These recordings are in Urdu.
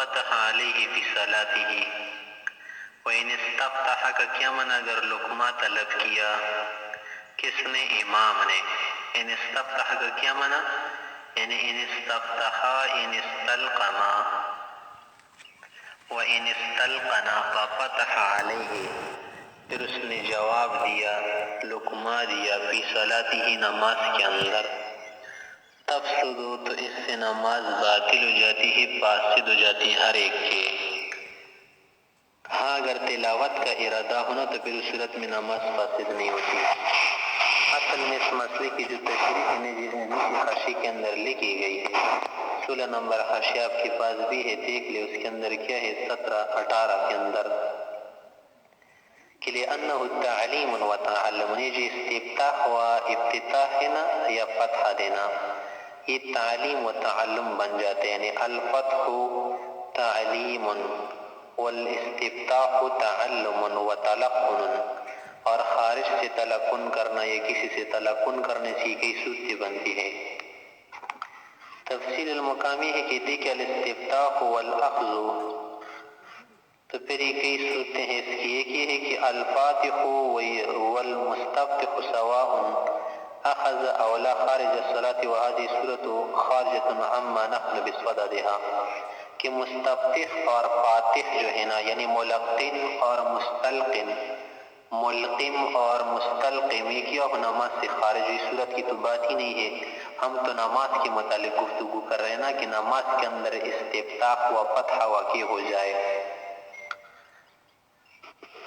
ففتح علیہ فی صلاتہ، وَإِنِ اسْتَفْتَحَ کا کیا معنی اگر لقمہ طلب کیا، کس نے؟ امام نے۔ ان استفتح کا کیا معنی؟ یعنی ان استفتحا ان استلقما، وَإِنِ اسْتَلْقَنَا فَفَتَحَ عَلَيْهِ، پھر اس نے جواب دیا، لقمہ دیا، فی صلاتہ نماز کے اندر، تفسد تو اس سے نماز باطل ہو جاتی ہے، فاسد ہو جاتی ہے ہر ایک کے۔ ہاں اگر تلاوت کا ارادہ ہونا تو پھر اس صورت میں نماز فاسد نہیں ہوتی۔ اصل میں اس مسئلے کی جو تشریح نیچے حاشیے کے اندر لکھی گئی ہے، 16 نمبر حاشیہ آپ کے پاس بھی ہے، دیکھ لے اس کے اندر کیا ہے، 17-18 کے اندر کہ لِأَنَّهُ تَعْلِيمٌ وَتَعَلُّمٌ، یہ جو استفتاح ہوا، افتتاح ہے نا یا فتح دینا، یہ تعلیم و تعلم بن جاتے ہیں، یعنی الفتح تعلیم والاستفتاح تعلم وتلقن، اور خارج سے تلقن کرنا یا کسی سے تلقن کرنے سے کئی صورتیں بنتی ہے۔ تفصیل المقامی ہے کہ دیکھ الاستفتاح والاخذ، تو پھر یہ کئی صورتیں ہیں اس کی، ایک یہ ہے کہ الفاتح والمستفتح سواء اخذ اولا خارج الصلاة وهذه صورت خارجة عما نحن بصددها، کہ مستفتح اور فاتح جو ہے نا، یعنی ملقن اور مستلقن، ملقم اور مستلقم، یہ کیا ہو نماز سے خارج ہوئی صورت کی تو بات ہی نہیں ہے۔ ہم تو نماز کے متعلق گفتگو کر رہے ہیں نا کہ نماز کے اندر استفتاح و فتح واقع ہو جائے۔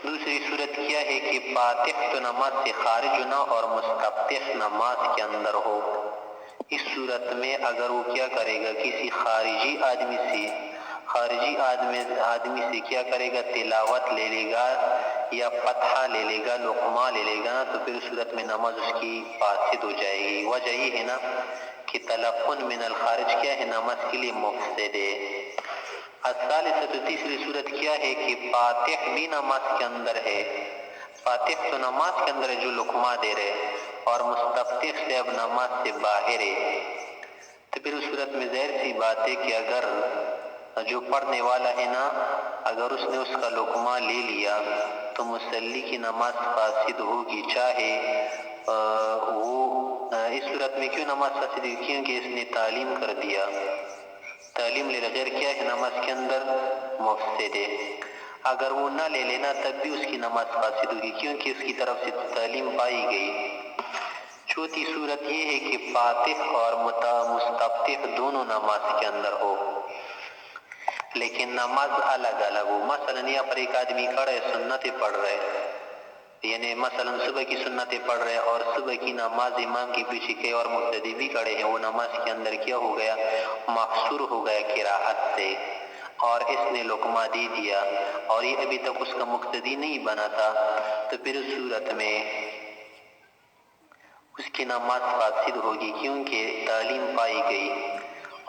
دوسری صورت کیا ہے کہ فاتح تو نماز سے خارج ہونا اور مستفتح نماز کے اندر ہو۔ اس صورت میں اگر وہ کیا کرے گا، کسی خارجی آدمی سے کیا کرے گا، تلاوت لے لے گا یا فتحہ لے لے گا، لقمہ لے لے گا، تو پھر اس صورت میں نماز اس کی فاسد ہو جائے گی۔ وجہ یہ ہے نا کہ تلقن من الخارج کیا ہے، نماز کے لیے مفسد ہے۔ الثالثہ، تیسری صورت کیا ہے کہ فاتح بھی نماز کے اندر ہے، فاتح تو نماز کے اندر ہے جو لقمہ دے رہے، اور مستفتح سے اب نماز سے باہر ہے، تو پھر اس صورت میں ظاہر سی بات ہے کہ اگر جو پڑھنے والا ہے نا، اگر اس نے اس کا لقمہ لے لیا تو مصلی کی نماز فاسد ہوگی، چاہے وہ اس صورت میں کیوں نماز فاسد ہوگی، کیونکہ اس نے تعلیم کر دیا، تعلیم لے بغیر کیا ہے، نماز کے اندر مفسد ہے۔ اگر وہ نہ لے لینا تب بھی اس کی نماز فاسد ہوگی، کیونکہ اس کی طرف سے تعلیم پائی گئی۔ چوتھی صورت یہ ہے کہ فاتح اور مستفتح دونوں نماز کے اندر ہو، لیکن نماز الگ الگ ہو۔ مثلا یہاں پر ایک آدمی کھڑا ہے، سنتیں پڑھ رہے، یعنی مثلا صبح کی سنتیں پڑھ رہے اور صبح کی نماز امام کی پیچھے کئی اور مقتدی بھی کھڑے ہیں، وہ نماز کے اندر کیا ہو گیا، محصور ہو گیا قراءت سے، اور اس نے لقمہ دے دیا اور یہ ابھی تک اس کا مقتدی نہیں بنا تھا، تو پھر اس صورت میں اس کی نماز فاسد ہوگی، کیونکہ تعلیم پائی گئی۔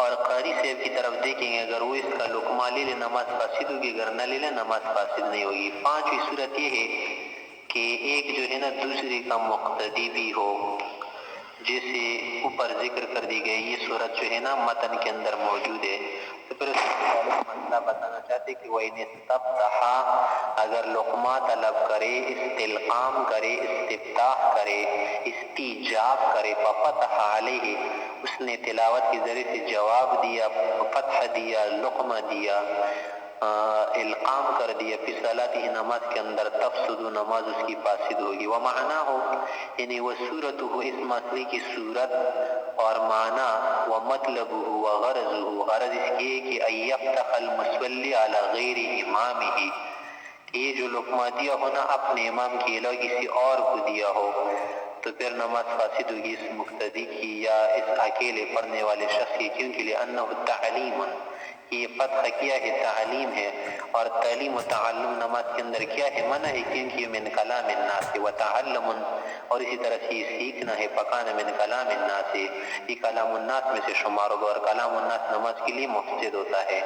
اور قاری صاحب کی طرف دیکھیں گے، اگر وہ اس کا لقمہ لے لے نماز فاسد ہوگی، اگر نہ لے لے نماز فاسد نہیں ہوگی۔ پانچویں صورت یہ ہے کہ ایک جو ہے نا دوسرے کا مقتدی بھی ہو، جیسے اوپر ذکر کر دی گئی یہ صورت جو ہے نا متن کے اندر موجود ہے، تو پھر اس مسئلہ بتانا چاہتے کہ وَإِنِ اسْتَفْتَحَ، اگر لقمہ طلب کرے، استلقام کرے، استفتاح کرے، استیجاب کرے، فَفَتَحَ عَلَيْهِ، اس نے تلاوت کے ذریعے سے جواب دیا، فتح دیا، لقمہ دیا، القام کر دیا، فی صلاتہ نماز کے اندر، تفسد نماز اس کی فاسد ہوگی۔ ومعنہ یعنی وصورتہ، اس مسئلے کی صورت اور معنی، ومطلبہ وغرضہ، غرض اس کی کہ ان یفتح المصلی علی غیر امامہ، یہ جو لقمہ دیا ہونا اپنے امام کے علاوہ کسی اور کو دیا ہو تو پھر نماز فاسد ہوگی اس مقتدی کی یا اس اکیلے پڑھنے والے شخص کی، کیونکہ لأنہ تعلیم، یہ فتح کیا ہے، تعلیم ہے، اور تعلیم و تعلم نماز کے اندر کیا ہے، منع ہے، کیونکہ یہ من کلام الناس و تعلم، اور اسی طرح سے یہ سیکھنا ہے، فکان من کلام الناس، یہ کلام الناس میں سے شمار ہوگا، اور کلام الناس نماز کے لیے مفسد ہوتا ہے۔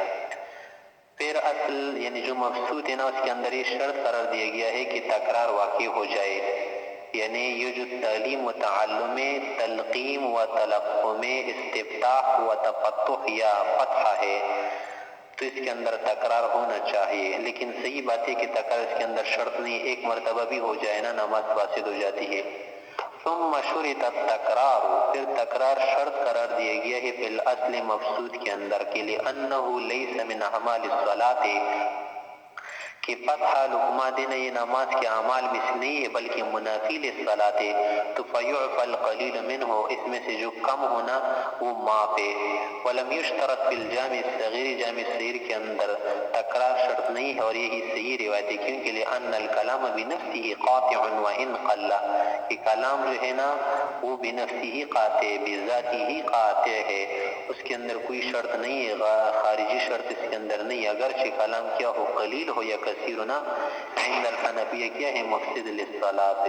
پھر اصل یعنی جو مقصود ہے نا اس کے اندر یہ شرط قرار دیا گیا ہے کہ تکرار واقع ہو جائے، یعنی یہ جو تعلیم و تعلم میں تلقیم و تلقم میں استفتاح و تفتح یا فتح ہے، تو اس کے اندر تکرار ہونا چاہیے، لیکن صحیح بات ہے کہ تکرار اس کے اندر شرط نہیں، ایک مرتبہ بھی ہو جائے نا نماز فاسد ہو جاتی ہے۔ ثم شرط التکرار، پھر تکرار شرط قرار دیا گیا ہے فی الاصل مفسود کے اندر کے لیے انه لیس من اعمال الصلاۃ، کہ فتحہ لقمہ دینا یہ نماز کے اعمال میں سے نہیں ہے بلکہ منافی للصلاۃ ہے، تو فیعفى القلیل منہ، اس میں سے جو کم ہونا وہ معاف ہے۔ ولم یشترط فی الجامع الصغیر، جامع صغیر کے اندر تکرار شرط نہیں ہے، اور یہی صحیح روایت ہے، کیونکہ لأن الکلام بنفسه قاطع وان قل، کہ کلام جو ہے نا وہ بنفسه قاطع، بذاته قاطع ہے، اس کے اندر کوئی شرط نہیں ہے، خارجی شرط اس کے اندر نہیں، اگرچہ کلام کیا ہو قلیل ہو یا کثیر ہونا، عند الحنفیہ کیا ہے مفسد للصلاۃ۔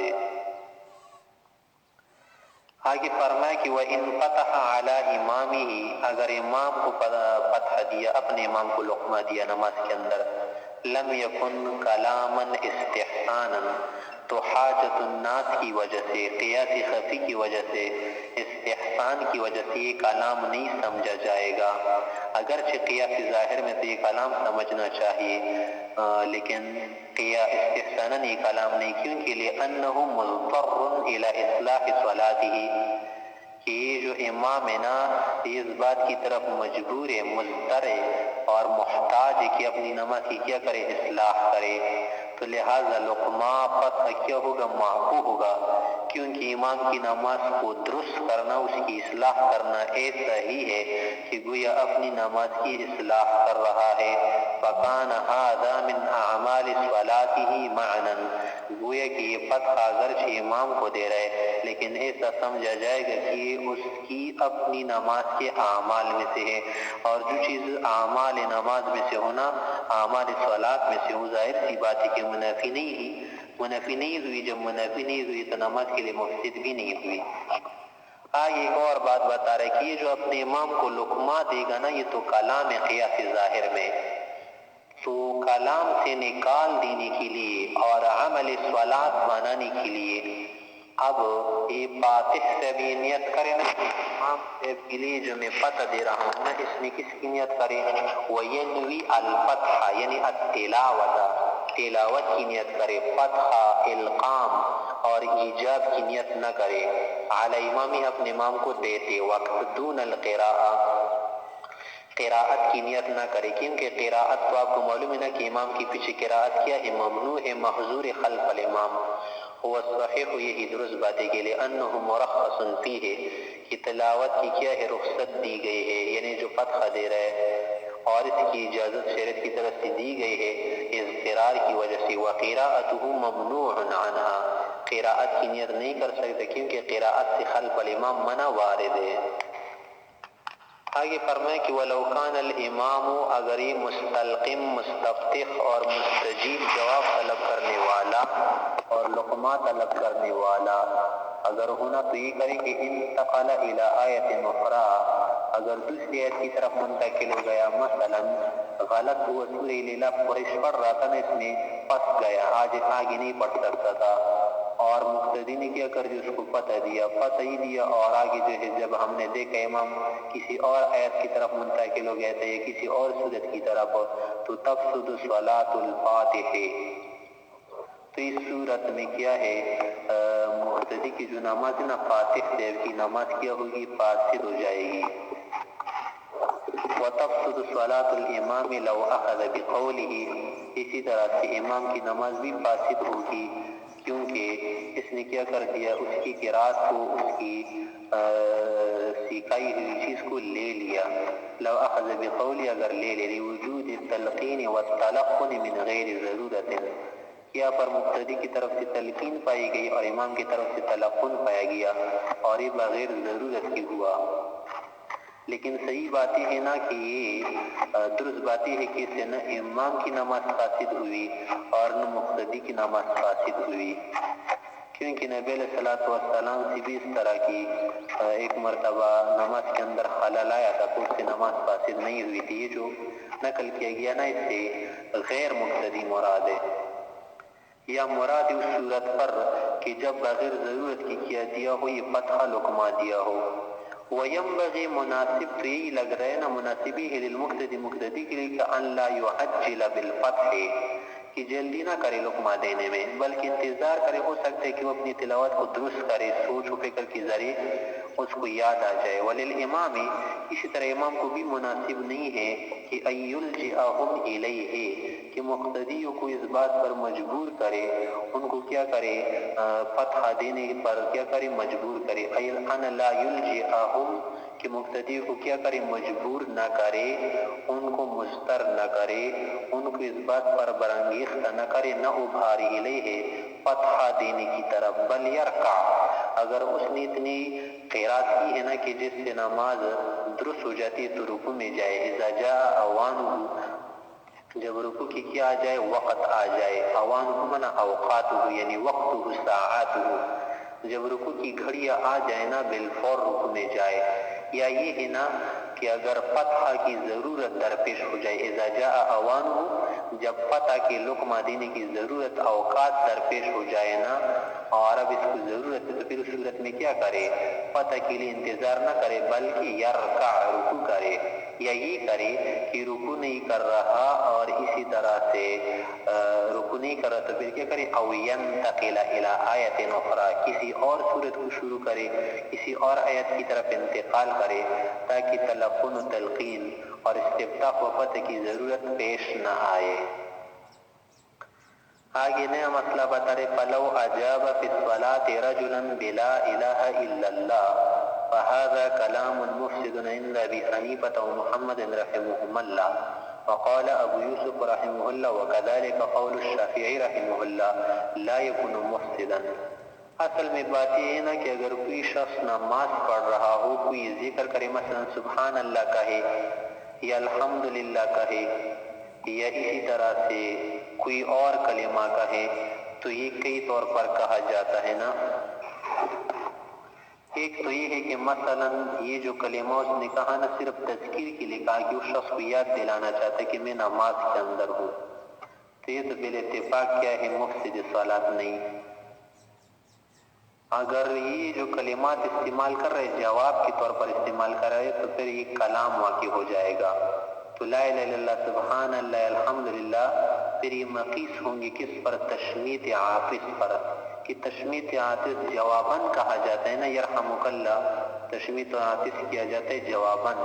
آگے فرمایا کہ وَإِن فَتَحَ عَلَى إِمَامِهِ، اگر امام کو فتح دیا، اپنے امام کو لقمہ دیا نماز کے اندر، لم يكن كلاما استحسانا، تو حاجت الناس کی وجہ سے، قیاس خفی کی وجہ سے، استحسان کی وجہ سے یہ کلام نہیں سمجھا جائے گا، اگرچہ قیاس ظاہر میں تو یہ کلام سمجھنا چاہیے، لیکن استحسانا یہ کلام نہیں، کیونکہ لأنه مضطر الى اصلاح صلاته، کہ یہ جو امام ہے نا یہ اس بات کی طرف مجبور ہے، مضطر ہے اور محتاج ہے کہ اپنی نماز کی کیا کرے، اصلاح کرے، تو لہذا لقمہ فتح کیا ہوگا، معفو ہوگا، کیونکہ امام کی نماز کو درست کرنا، اس کی اصلاح کرنا ایسا ہی ہے کہ گویا اپنی نماز کی اصلاح کر رہا ہے۔ فَكَانَ هَذَا مِنْ أَعْمَالِ صَلَاتِهِ مَعْنًا، گویا کہ یہ فتح اگرچہ امام کو دے رہے لیکن ایسا سمجھا جائے گا کہ یہ اس کی اپنی نماز کے اعمال میں سے ہے، اور جو چیز اعمال نماز میں سے ہونا، اعمال صلاۃ میں سے ہو، ظاہر سی بات ہے کہ منافی نہیں ہوئی، جب منافی نہیں ہوئی تو نماز کے لیے مفسد بھی نہیں ہوئی۔ آگے ایک اور بات بتا رہے کہ یہ جو اپنے امام کو لقمہ دے گا نا، یہ تو کلام ہے قیاس ظاہر میں، تو کلام سے نکال دینے کے لیے اور عمل صلاۃ بنانے کے لیے اب یہ فاتح سے بھی نیت کرے نا، امام صاحب کے لیے جو میں فتح دے رہا ہوں نا، اس میں کس کی نیت کرے، وینوی الفتح یعنی تلاوت کی نیت کرے، فتح، القام اور ایجاب کی نیت نہ کرے، علی امامی اپنے امام کو دیتے وقت، دون القراءہ، قراءت کی نیت نہ کرے، کیونکہ قراءت تو آپ کو معلوم ہے نا کہ امام کی پیچھے قراءت کیا ہے، ممنوع ہے، محظور خلف الامام، وہ صحیح یہی درست بات ہے کہ لأنه مرخص فیہ، کہ تلاوت کی کیا ہے، رخصت دی گئی ہے، یعنی جو فتح دے رہے ہیں اور اس کی اجازت شریعت کی طرف سے دی گئی ہے اضطرار کی وجہ سے، وقراءته ممنوع عنها، قراءت کی نیت نہیں کر سکتے کیونکہ قراءت سے خلف الامام منع وارد ہے۔ آگے فرمائے کہ وَلَوْ كَانَ الْإِمَامُ، اگر یہ مستلقم، مستفتح اور مستجیب جواب طلب کرنے والا اور لقمہ طلب کرنے والا اگر ہونا تو یہ کرے کہ انتقل الى آیت اخرى، اگر دوسری آیت کی طرف منتقل ہو گیا، مثلا غلط ہوا سورہ لیلہ قریش پڑھ رہا تھا نا، اس میں پس گیا، آگے نہیں پڑھ سکتا تھا، اور مقتدی نے کیا کر دیا، اس کو فتح ہی دیا، اور آگے جو ہے جب ہم نے دیکھا امام کسی اور آیت کی طرف منتقل ہو گیا تھا یا کسی اور سورت کی طرف، تو تفسد صلاۃ الفاتح، تو اس صورت میں کیا ہے، مقتدی کی جو نماز نا، فاتح صاحب کی نماز کیا ہوگی، فاسد ہو جائے گی۔ وتفسد صلاۃ الامام لو اخذ بقوله، اسی طرح سے امام کی نماز بھی فاسد ہوگی، کیونکہ اس نے کیا کر دیا، اس کی قرات کو، اس کی سکھائی ہوئی چیز کو لے لیا، لو اخذ بقوله، اگر لے وجود التلقین والتلقن من غیر ضرورت، کیا پر مقتدی کی طرف سے تلقین پائی گئی اور امام کی طرف سے تلقن پایا گیا، اور یہ بغیر ضرورت کی ہوا، لیکن صحیح بات یہ ہے نا کہ یہ درست بات یہ ہے کہ اس سے نہ امام کی نماز فاسد ہوئی اور نہ مقتدی کی نماز فاسد ہوئی، کیونکہ نبی علیہ الصلوۃ والسلام سے بھی اس طرح کی ایک مرتبہ نماز کے اندر خلل آیا تھا تو اس سے نماز فاسد نہیں ہوئی تھی۔ یہ جو نقل کیا گیا نا، اس سے غیر مقتدی مراد ہے، یا مراد اس صورت پر کہ جب بغیر ضرورت کی کیا دیا ہو، یہ فتح لقمہ دیا ہو، وینبغی مناسب تو یہی لگ رہا ہے نا مناسبی ہے للمقتدی مقتدی کے لیے کہ ان لا یعجل بالفتح کہ جلدی نہ کرے لقمہ دینے میں بلکہ انتظار کرے. ہو سکتا ہے کہ وہ اپنی تلاوت کو درست کرے سوچ و فکر کے ذریعے اس کو یاد آ جائے. وللامام اسی طرح امام کو بھی مناسب نہیں ہے کہ ایلجئہم الیہ کہ مقتدیوں کو اس بات پر مجبور کرے ان کو کیا کرے فتح دینے پر کیا کرے مجبور کرے. ان لا یلجئہم کہ مقتدی کو کیا کرے مجبور نہ کرے ان کو مضطر نہ کرے ان کو اس بات پر برانگیختہ نہ کرے نہ ابھاری الیہ فتح دینے کی طرف. بل یرکع اگر اس نے اتنی قرات کی ہے نا کہ جس سے نماز درست ہو جاتی ہے تو رکوع میں جائے. اذا جاء اوانہ جب رکوع کی کیا آ جائے وقت آ جائے. اوانہ منا اوقاتہ یعنی وقتہ ساعاتہ جب رکوع کی گھڑیاں آ جائے نا بالفور رکوع میں جائے. یا یہ ہے نا کہ اگر فتح کی ضرورت درپیش ہو جائے اذا جاء اوانہ جب فتح کے لقمہ دینے کی ضرورت اوقات درپیش ہو جائے نا اور اب اس کو ضرورت ہے تو پھر اس صورت میں کیا کرے فتح کے لیے انتظار نہ کرے بلکہ یرکع رکوع کرے. یا یہ کرے کہ رکوع نہیں کر رہا اور اسی طرح سے رکوع نہیں کر رہا تو پھر کیا کرے او ینتقل الی آیت اخرى کسی اور صورت کو شروع کرے کسی اور آیت کی طرف انتقال کرے تاکہ تلقن و تلقین اور استفتاح و فتح کی ضرورت پیش نہ آئے. آگے نیا مسئلہ بتا رہے فلو اجاب فی الصلاة رجلا بلا الہ الا اللہ فهذا كلام مفسد عند ابي حنيفة ومحمد رحمهم الله. وقال ابو يوسف رحمه الله وكذلك قول الشافعي رحمه الله لا يكون مفسدا. اصل میں بات یہ ہے نا کہ اگر کوئی شخص نماز پڑھ رہا ہو کوئی ذکر کرے مثلا سبحان اللہ کہے یا الحمدللہ کہے یا اسی طرح سے کوئی اور کلمہ کہے تو یہ کئی طور پر کہا جاتا ہے نا. ایک تو یہ ہے کہ مثلا یہ جو کلمہ اس نے کہا نا صرف تذکیر کے لیے کہا کہ اس شخص کو یاد دلانا چاہتا ہے کہ میں نماز کے اندر ہوں تو یہ تو بالاتفاق کیا ہے مفسد صلاۃ نہیں. اگر یہ جو کلمات استعمال کر رہے جواب کے طور پر استعمال کر رہے تو پھر یہ کلام واقع ہو جائے گا. تو لا الہ الا اللہ سبحان اللہ الحمدللہ پھر یہ مقیس ہوں گے کس پر تشمیت عاطف پر کہ تشمیت عاطف جواباً کہا جاتا ہے نا یرحمک اللہ تشمیت عاطف کیا جاتا ہے جواباً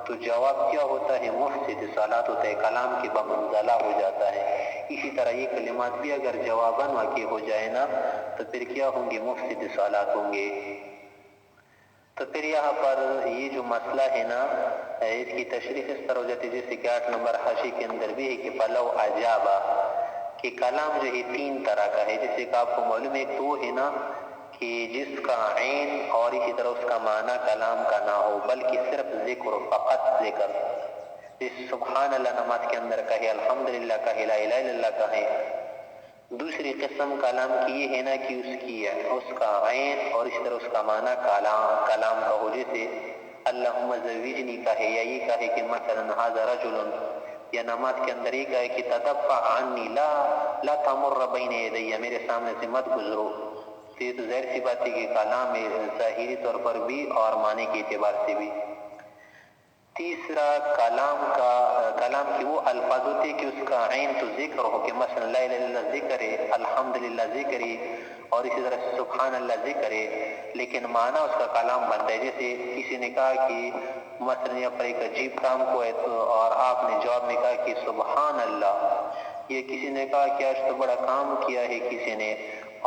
تو جواب کیا ہوتا ہے مفسد صلاۃ ہوتا ہے کلام کے بمنزلہ ہو جاتا ہے. اسی طرح یہ کلمات بھی اگر جواباً واقع ہو جائے نا تو پھر کیا ہوں گے مفسد صلاۃ ہوں گے. تو پھر یہاں پر یہ جو مسئلہ ہے نا اس کی تشریح اس طرح ہو جاتی ہے جیسے کہ 8 نمبر حاشی کے اندر بھی ہے کہ فلو اجابا کہ کلام جو ہے 3 طرح کا ہے جیسے کہ آپ کو معلوم ہے تو ہے نا کہ جس کا عین اور اسی طرح اس کا معنی کلام کا نہ ہو بلکہ صرف ذکر فقط ذکر جس سبحان اللہ نماز کے اندر کہے الحمدللہ کہے لا الہ الا اللہ کہے. دوسری قسم کلام کی یہ ہے نا کہ اس کا عین اور اس طرح اس کا معنی کلام کا ہو جیسے اللہم زوجنی کہے یا یہ کہے کہ مثلا ھذا رجل یا نماز کے اندر یہ کہے کہ تدفع عنی لا تمر بین یدی میرے سامنے سے مت گزرو. تو یہ تو ظاہر سی بات ہے کہ کلام ظاہری طور پر بھی اور معنی کے اعتبار سے بھی. تیسرا کلام کی وہ الفاظ ہوتے کہ اس کا عین تو ذکر ہو کہ مثلا لا الہ الا اللہ ذکر ہے الحمدللہ ذکر ہے اور اسی طرح سبحان اللہ ذکر ہے لیکن معنی اس کا کلام بنتا ہے. جیسے کسی نے کہا کہ مثلا یہاں پر ایک عجیب کام کو ہے تو اور آپ نے جواب میں کہا کہ سبحان اللہ. یہ کسی نے کہا کہ آج تو بڑا کام کیا ہے کسی نے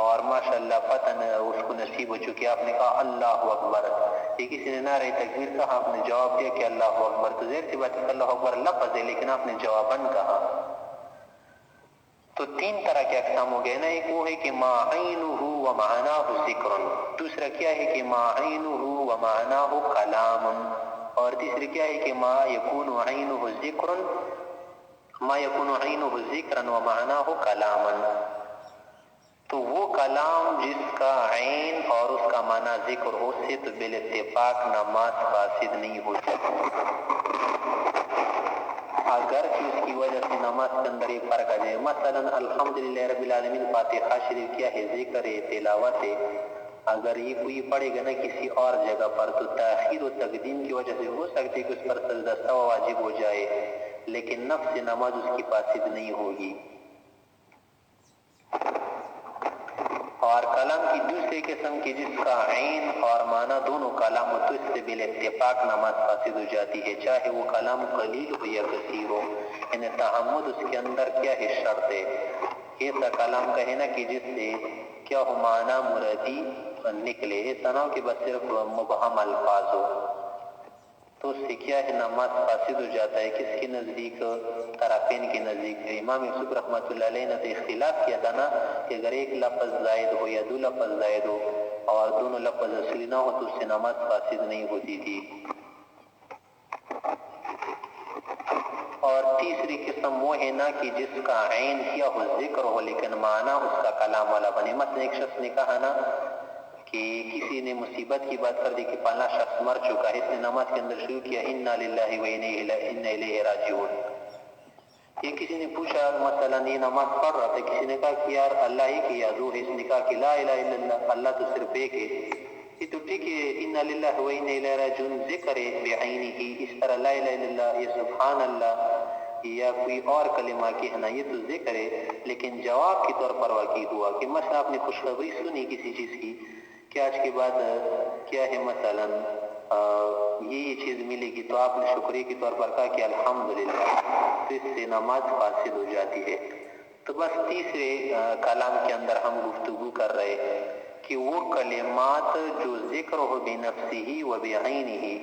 اور ماشاءاللہ پتہ نہ اس کو نصیب ہو چکی آپ نے کہا اللہ اکبر. یہ کسی نے نعرہ تکبیر کہا آپ نے جواب دیا کہ اللہ اکبر تو ظاہر سی بات ہے اللہ اکبر لفظ ہے لیکن آپ نے جواباً کہا. تو 3 طرح کے اقسام ہو گئے نا. ایک وہ ہے کہ ما عینہ و معناہ ذکر دوسرا کیا ہے کہ ما عینہ و معناہ کلام اور تیسری کیا ہے کہ ما یکون عینہ ذکر ذکرا و معناہ کلاما. تو وہ کلام جس کا عین اور اس کا معنی ذکر ہو سے تو بالاتفاق نماز فاسد نہیں ہو سکتی اگر کہ اس کی وجہ سے نماز کے اندر یہ فرق آ جائے. مثلا الحمدللہ رب العالمین فاتحہ شریف کیا ہے ذکر ہے تلاوت ہے اگر یہ کوئی پڑھے گا نا کسی اور جگہ پر تو تاخیر و تقدیم کی وجہ سے ہو سکتی ہے کہ اس پر سجدہ سہو واجب ہو جائے، لیکن نفس نماز اس کی فاسد نہیں ہوگی۔ اور کلام کی دوسری قسم کی جس کا عین اور معنی دونوں کلام ہو تو اس سے بالاتفاق نماز فاسد ہو جاتی ہے، چاہے وہ کلام قلیل ہو یا کثیر ہو، یعنی تعمد اس کے اندر کیا ہے شرط ہے۔ ایسا کلام کہے نا کہ جس سے کیا ہو معنی مرادی نکلے، ایسا نہ ہو کہ بس صرف مبہم الفاظ ہو، تو اس سے کیا ہے نماز فاسد ہو جاتا ہے۔ کس کے نزدیک؟ طرفین کے نزدیک۔ امام یوسف رحمۃ اللہ علیہ نے تو اختلاف کیا تھا نا کہ اگر ایک لفظ زائد ہو یا دو لفظ زائد ہو اور دونوں لفظ اصلی نہ ہو تو اس سے نماز فاسد نہیں ہوتی تھی۔ اور تیسری قسم وہ ہے نا کہ جس کا عین کیا ہو ذکر ہو لیکن معنی اس کا کلام والا بنے۔ مثلا ایک شخص نے کہا نا کہ کسی نے مصیبت کی بات کر دی کہ فلاں شخص مر چکا ہے، اس نے نماز کے اندر شروع کیا انا للہ و انا الیہ راجعون۔ یہ کسی نے پوچھا مثلا یہ نماز پڑھ رہا تھا، کسی نے کہا کہ یار اللہ ایک ہی یا دو ہے، اس نے کہا کہ لا الہ الا اللہ، اللہ تو صرف ایک ہے۔ یہ تو ٹھیک ہے انا للہ و انا الیہ راجعون ذکر ہے بعینہ ہی، اس طرح لا الہ الا اللہ یا سبحان اللہ یا کوئی اور کلمہ کہنا یہ تو ذکر ہے، لیکن جواب کے طور پر واقع ہوا کہ مثلا آپ نے خوشخبری سنی کسی چیز کی کہ آج کے بعد کیا ہے مثلا یہ چیز ملے گی تو آپ نے شکریہ کے طور پر کہا کہ الحمدللہ، تو اس سے نماز فاسد ہو جاتی ہے۔ تو بس تیسرے کلام کے اندر ہم گفتگو کر رہے کہ وہ کلمات جو ذکر ہو بنفسہ و بعینہ،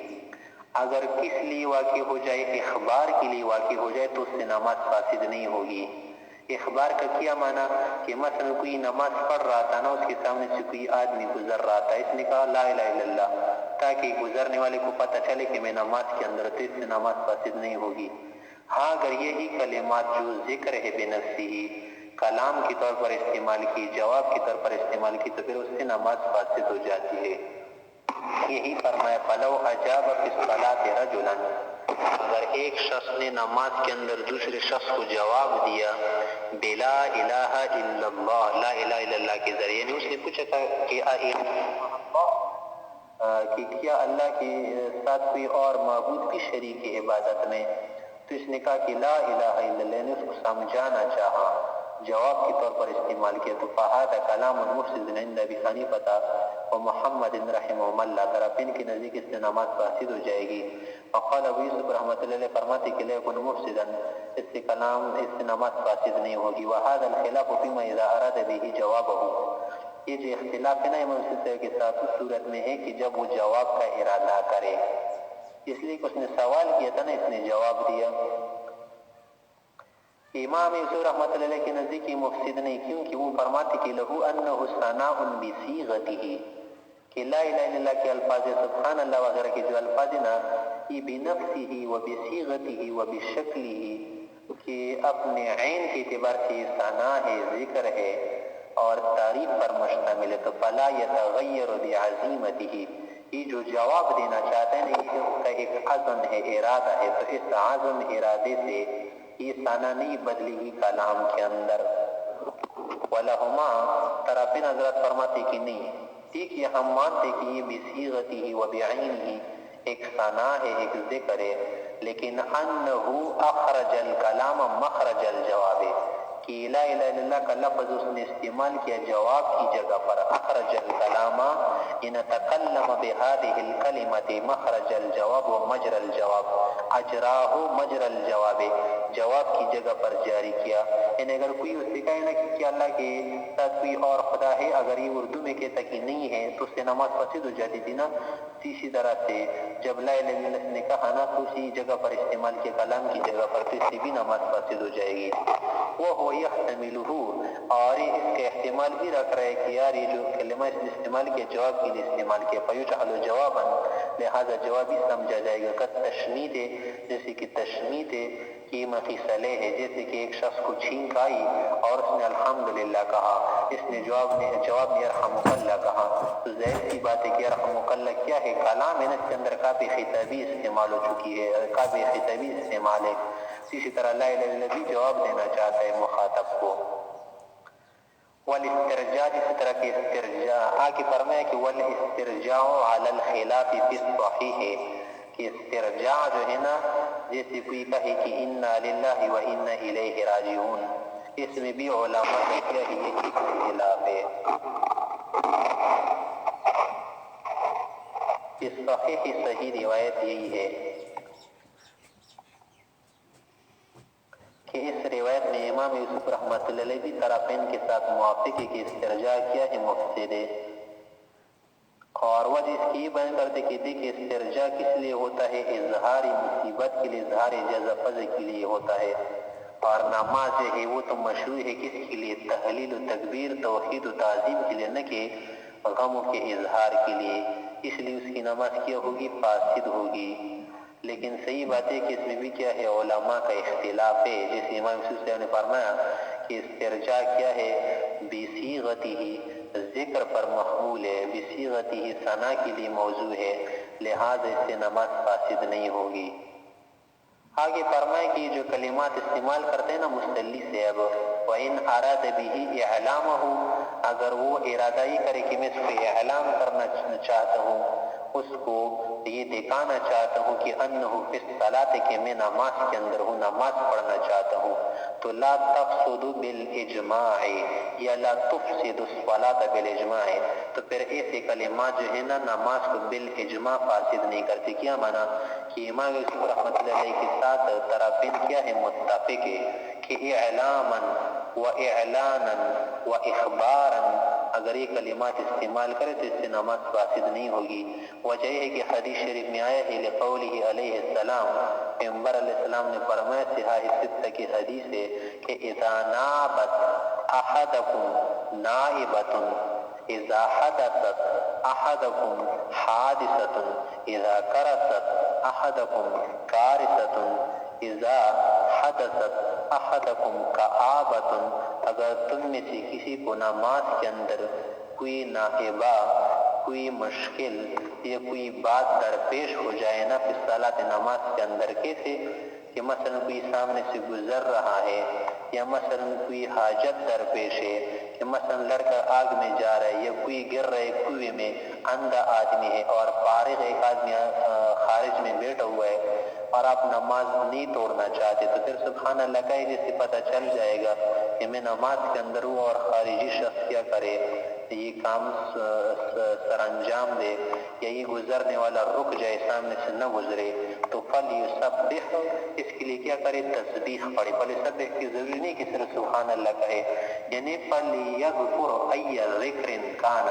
اگر کس لیے واقع ہو جائے، اخبار کے لیے واقع ہو جائے تو اس سے نماز فاسد نہیں ہوگی۔ اخبار کا کیا معنی کہ مثلا کوئی نماز پڑھ رہا تھا نا، اس کے سامنے سے کوئی آدمی گزر رہا تھا، اس نے کہا لا الہ الا اللہ تاکہ گزرنے والے کو پتہ چلے کہ میں نماز کے اندر، تو اس سے نماز فاسد نہیں ہوگی۔ ہاں اگر یہی کلمات جو ذکر ہے بنفسہ کلام کے طور پر استعمال کی، جواب کے طور پر استعمال کی، تو پھر اس سے نماز فاسد ہو جاتی ہے۔ یہی فرمایا فلو اجاب فی الصلاۃ رجلا، اگر ایک شخص نے نماز کے اندر دوسرے شخص کو جواب دیا بلا الہ الا اللہ، لا الہ الا اللہ کے ذریعے، یعنی اس نے پوچھا تھا کہ کیا اللہ کے ساتھ کوئی اور معبود بھی شریک ہے عبادت میں، تو اس نے کہا کہ لا الہ الا اللہ، نے اس کو سمجھانا چاہا، جواب کے طور پر استعمال کیا، تو فہذا کلام مفسد عند ابی حنیفہ و محمد رحمہم اللہ، طرفین کے نزدیک اس سے نماز فاسد ہو جائے گی۔ وقال ابو یوسف رحمۃ اللہ علیہ فرماتے کہ لا یکن مفسدا، اس سے کلام، اس سے نماز فاسد نہیں ہوگی۔ وهذا الخلاف فيما اذا اراد به جوابه، یہ جو اختلاف ہے نا امام سلسلہ کے ساتھ اس صورت میں ہے کہ جب وہ جواب کا ارادہ کرے، اس لیے کہ اس نے سوال کیا تھا نا، اس نے جواب دیا۔ امام یوسف رحمۃ اللہ علیہ کے نزدیک یہ مفسد نہیں، کیونکہ وہ فرماتے کہ لہو انہ ثناء بصیغتہ، کہ لا الہ الا اللہ کے الفاظ سبحان اللہ وغیرہ کے جو الفاظ نا یہ بنفسہ و بصیغتہ و بشکلہ، کہ اپنے عین کے اعتبار سے ثنا ہے، ذکر ہے اور تعریف پر مشتمل ہے، تو فلا یتغیر بعزیمتہ، یہ جو جواب دینا چاہتے ہیں یہ اس کا ایک عزم ہے، ارادہ ہے، تو اس عزم ارادے سے یہ ثنا نہیں بدلے گی کلام کے اندر۔ ولہما، طرفین حضرات فرماتے کہ نہیں، ٹھیک ہے ہم مانتے کہ یہ بصیغتہ و بعینہ ایک ثنا ہے، ایک ذکر ہے، لیکن انہ اخرج الکلام مخرج الجواب، کہ لا الہ الا اللہ کا لفظ اس نے استعمال کیا جواب کی جگہ پر، اخرج الکلام ان تکلم بهذه الکلمۃ مخرج الجواب و مجرى الجواب، اجراہ مجرى الجواب، جواب کی جگہ پر جاری کیا۔ یعنی اگر کوئی اس سے کہے نا کہ کیا اللہ کے ساتھ کوئی اور خدا ہے، اگر یہ اردو میں کہتا کہ نہیں ہے تو اس سے نماز فاسد ہو جاتی تھی نا، اسی طرح سے جب لا الہ الا اللہ نے کہا نا تو اسی جگہ پر استعمال کیا کلام کی جگہ پر، تو اس سے بھی نماز فاسد ہو جائے گی۔ وہ یحتملہ، اور اس کا احتمال بھی رکھ رہا ہے کہ یار یہ جو کلمہ اس نے استعمال کیا جواب کے لیے استعمال کیا، فیجعل جوابا، لہذا جواب ہی سمجھا جائے گا، قد تشمیت، جیسے کہ تشمیت قیمتی صلیح ہے، جیسے کہ ایک شخص کو چھینک آئی اور اس نے الحمدللہ کہا، اس نے جواب میں یرحمک اللہ کہا، تو ظاہر سی بات ہے کہ یرحمک اللہ کیا ہے، کلام ہے نا، اس کے اندر کافی خطابی استعمال ہو چکی ہے، کافی خطابی استعمال ہے، اسی طرح لا الہ الا اللہ بھی جواب دینا چاہتا ہے مخاطب کو۔ والاسترجاع جس طرح کے استرجاع آگے فرمایا کہ والاسترجاع علی الخلاف فی الصحیح، کہ استرجاع جو ہے نا جیسے کوئی کہے کہ انا للہ و انا الیہ راجعون، اس میں بھی علماء کا کیا ہے یہ اختلاف ہے۔ اس صحیح روایت یہی ہے کہ اس روایت میں امام یوسف رحمۃ اللہ علیہ بھی طرفین کے ساتھ موافق ہے کہ استرجاع کیا ہے مفسد ہے، اور وجہ اس کی بیان کرتے کہ دیکھیں استرجاع کس لیے ہوتا ہے، اظہار مصیبت کے لیے، اظہار جزا کے لیے ہوتا ہے، اور نماز جو ہے وہ تو مشروع ہے کس کے لیے، تحلیل و تکبیر توحید و تعظیم کے لیے، نہ کہ غموں کے اظہار کے لیے، اس لیے اس کی نماز کیا ہوگی، فاسد ہوگی۔ لیکن صحیح بات ہے کہ اس میں بھی کیا ہے علماء کا اختلاف ہے، جیسے امام یوسف صاحب نے فرمایا کہ استرجاع کیا ہے، بصیغتہ ذکر پر محمول ہے، بصیغتہ ثنا کے لیے موضوع ہے، لہذا اس سے نماز فاسد نہیں ہوگی۔ آگے فرمائے کہ جو کلمات استعمال کرتے ہیں نا مصلی سے، اب وَإِنْ أَرَادَ بِهِ إِعْلَامَهُ، اگر وہ ارادہ ہی کرے کہ میں اس کو اعلام کرنا چاہتا ہوں، اس کو یہ دکھانا چاہتا ہوں کہ انہو فی الصلاۃ، کہ میں نماز کے اندر ہوں، نماز پڑھنا چاہتا ہوں، تو لا تفسد بالاجماع، یا لا تفسد الصلاۃ بالاجماع، تو پھر ایسے کلمات جو ہے نا نماز کو بالاجماع فاسد نہیں کرتے۔ کیا معنی کہ امام یوسف رحمۃ اللہ علیہ کے ساتھ طرفین کیا ہے متفق ہے کہ اعلاما و اعلانا و اخبارا، اگر یہ کلمات استعمال کرے تو اس سے نماز فاسد نہیں ہوگی۔ وجہ ہے کہ حدیث شریف میں آیا ہے لقولہ علیہ السلام، پیغمبر علیہ السلام نے فرمایا، صحاح ستہ کی حدیث ہے کہ اذا نابت احدکم نائبۃ، اذا حدثت احدکم حادثۃ، اذا کرست احدکم کارثۃ، اذا حدثت احدکم کآبۃ، اگر تم میں سے کسی کو نماز کے اندر کوئی نائبہ، کوئی مشکل یا کوئی بات درپیش ہو جائے نا فی الصلاۃ، نماز کے اندر، کیسے کہ مثلا کوئی سامنے سے گزر رہا ہے، یا مثلا کوئی حاجت درپیش ہے، کہ مثلا لڑکا آگ میں جا رہا ہے، یا کوئی گر رہا ہے کنویں میں، اندھا آدمی ہے اور فارغ ایک آدمی خارج میں بیٹھا ہوا ہے، اور آپ نماز نہیں توڑنا چاہتے، تو پھر سبحان اللہ کہے، جس سے پتہ چل جائے گا کہ میں نماز کے اندر ہوں، اور خارجی شخص کیا کرے، یہ کام سر انجام دے، یا یہ گزرنے والا رک جائے، سامنے سے نہ گزرے، تو فلیسبح، اس کے لیے کیا کرے، تسبیح پڑھے۔ فلیسبح کی ضروری نہیں کہ صرف سبحان اللہ کہے، یعنی فلیذکر ای ذکر کان،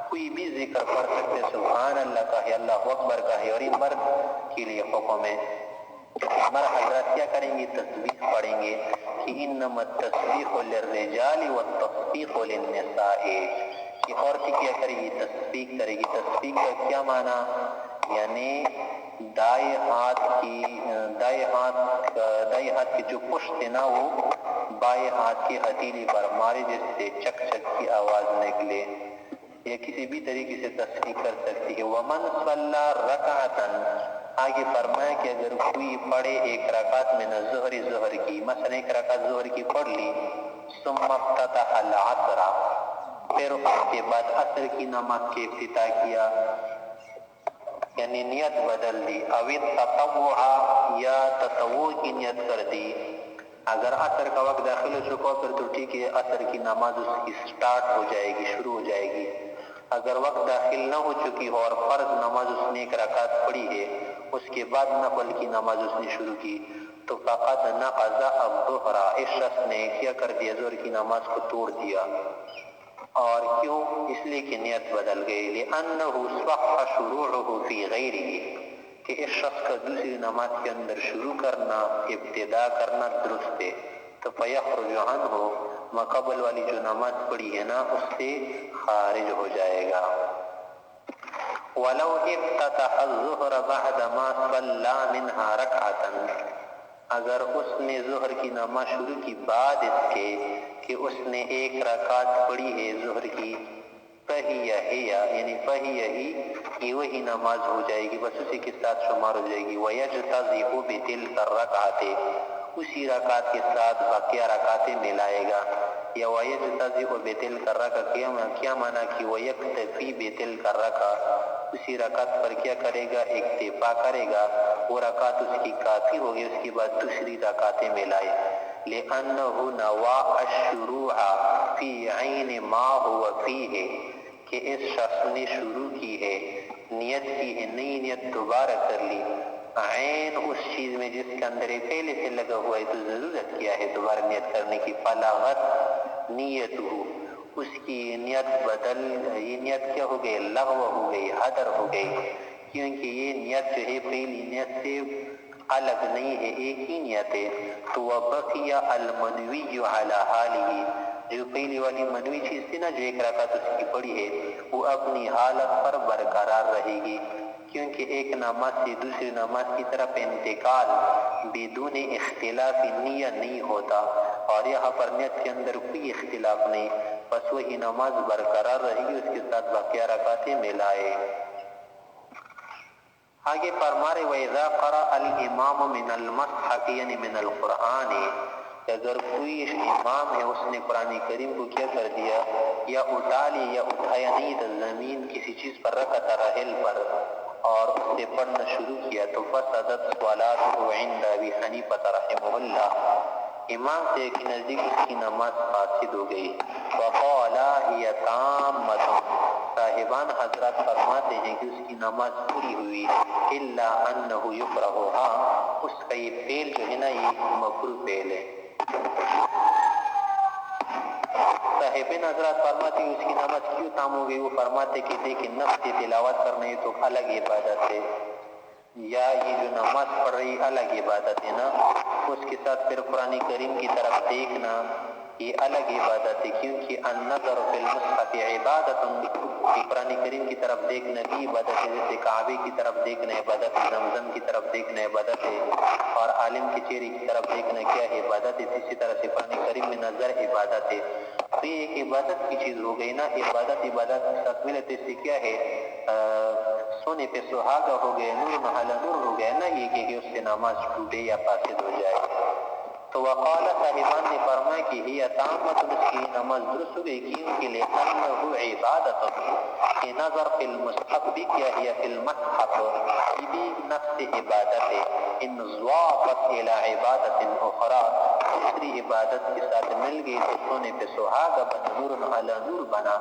کوئی بھی ذکر پڑھ سکتے، سبحان اللہ کہے، اللہ اکبر کہے، اور یہ مرد کے لیے حکم ہے۔ ہمارا حضرات کیا کریں گے، تسبیح پڑھیں گے کہ انما التسبیح للرجال والتصفیق للنساء، کہ عورتیں کیا کرے گی، تسبیح کرے گی۔ تسبیح کا کیا معنی، یعنی دائیں ہاتھ کی جو پشت ہے نا وہ بائیں ہاتھ کی ہتھیلی پر مارے، جس سے چک چک کی آواز نکلے، یا کسی بھی طریقے سے تسبیح کر سکتی ہے۔ ومن صلی رکعتن، آگے فرمایا کہ اگر کوئی پڑھے ایک رکعت میں نہ ظہر کی، مثلا ایک رکعت ظہر کی پڑھ لی، ثم افتتح العصر، پھر اس کے بعد عصر کی نماز کے افتتاح کیا، یعنی نیت بدل دی، او التطوع، یا تطوع کی نیت کر دی۔ اگر عصر کا وقت داخل ہو چکا پھر تو ٹھیک ہے، عصر کی نماز اس کی سٹارٹ ہو جائے گی، شروع ہو جائے گی۔ اگر وقت داخل نہ ہو چکی ہو اور فرض نماز اس نے ایک رکعت پڑھی ہے، اس کے بعد نفل کی نماز اس نے شروع کی، تو فقط نقض الظہر، اس شخص نے کیا کر دیا، ظہر کی نماز کو توڑ دیا۔ اور کیوں؟ اس لیے کہ نیت بدل گئی، لأنہ صح شروعہ فی غیرہ، کہ اس شخص کا دوسری نماز کے اندر شروع کرنا، ابتدا کرنا درست ہے، تو فیخرج عنہ، مقبل والی جو نماز پڑھی ہے نا اس سے خارج ہو جائے گا۔ وَلَوْ افتتح الظہر بعد ما صلی منها رکعتا، اگر اس نے ظہر کی نماز شروع کی بعد اس کے کہ اس نے ایک رکعت پڑھی ہے ظہر کی، یعنی فہی وہی نماز ہو جائے گی، بس اسی کے ساتھ شمار ہو جائے گی۔ وَيَجْتَزِئُ بِتِلْكَ الرَّكْعَةِ، اسی رکعت کے ساتھ باقیہ رکعتیں ملائے گا۔ یا ویجتزئ بتلک الرکعہ کیا معنی کہ ویکتفی بتلک الرکعہ اسی رکعت پر کیا کرے گا اکتفا کرے گا، وہ رکعت اس کی کافی ہوگی، اس کے بعد دوسری رکعتیں ملائے۔ لأنه نوى الشروع فی عین ما هو فیہ، کہ اس شخص نے شروع کی ہے، نیت کی ہے، نئی نیت دوبارہ کر لی عین اس چیز میں جس کے اندر پہلے سے لگا ہوا ہے، تو ضرورت کیا ہے دوبارہ نیت کرنے کی، فلغت نیتہ، اس کی نیت بدل، یہ نیت کیا ہو گئی، لغو ہو گئی، حدر ہو گئی، کیونکہ یہ نیت جو ہے پہلی نیت سے الگ نہیں ہے، ایک ہی نیت ہے۔ تو وبقی المنوی علی حالہ، جو پہلی والی منوی چیز تھی نا جو ایک رکعت اس کی پڑی ہے، وہ اپنی حالت پر برقرار رہے گی، کیونکہ ایک نماز سے دوسری نماز کی طرف انتقال بدون اختلاف نیت نہیں ہوتا، اور یہاں پر نیت کے اندر کوئی اختلاف نہیں، بس وہی نماز برقرار رہے گی، اس کے ساتھ باقیہ رکعتیں ملائے۔ آگے فرما رہے وَإِذَا قَرَأَ الْإِمَامُ مِنَ الْمَصْحَفِ، یعنی من القرآن، اگر کوئی امام ہے اس نے قرآن کریم کو کیا کر دیا، یا اٹھا لی یا اٹھایا نہیں تو زمین کسی چیز پر رکھا تھا رحل پر، اور اس سے پڑھنا شروع کیا، تو فسدت صلاته عند ابی حنیفہ رحمہ اللہ، امام سے کے نزدیک اس کی نماز فاسد ہو گئی۔ وقال هي تامة، صاحبان حضرات فرماتے ہیں کہ اس کی نماز پوری ہوئی، الا انه یکرہها، اس کا یہ فعل جو ہے نا یہ مکروہ فعل ہے۔ صاحبین حضرات فرماتے ہیں اس کی نماز کیوں تام ہو گئی، وہ فرماتے کہ دیکھیں نفس کی تلاوت کرنا یہ تو الگ عبادت ہے، یا یہ جو نماز پڑھ رہی الگ عبادت ہے نا، اس کے ساتھ پھر قرآن کریم کی طرف دیکھنا یہ الگ عبادت ہے، کیونکہ النظر فی المصحف عبادت، قرآن کریم کی طرف دیکھنا بھی عبادت ہے، جیسے کعبے کی طرف دیکھنا عبادت ہے، زمزم کی طرف دیکھنا عبادت ہے، اور عالم کے چہرے کی طرف دیکھنا کیا ہے عبادت ہے، اسی طرح سے قرآن کریم میں نظر عبادت ہے۔ تو یہ ایک عبادت کی چیز ہو گئی نا، عبادت کے ساتھ ملے تو اس سے کیا ہے سونے پہ سہاگا ہو گیا، نور علی نور ہو گیا نا، یہ کہ اس سے نماز ٹوٹے یا فاسد ہو جائے۔ تو وقال صاحبان نے فرمایا کہ ہی تامت، اس کی نماز درست ہو گئی، کیونکہ لأنه عبادت، کہ نظر فی المصحف بھی کیا ہے فی المصحف، یہ بھی نفس عبادت ہے، ان ضافت الی عبادت اخرى، دوسری عبادت کے ساتھ مل گئی تو سونے پہ سہاگا بنا، نور علی نور بنا،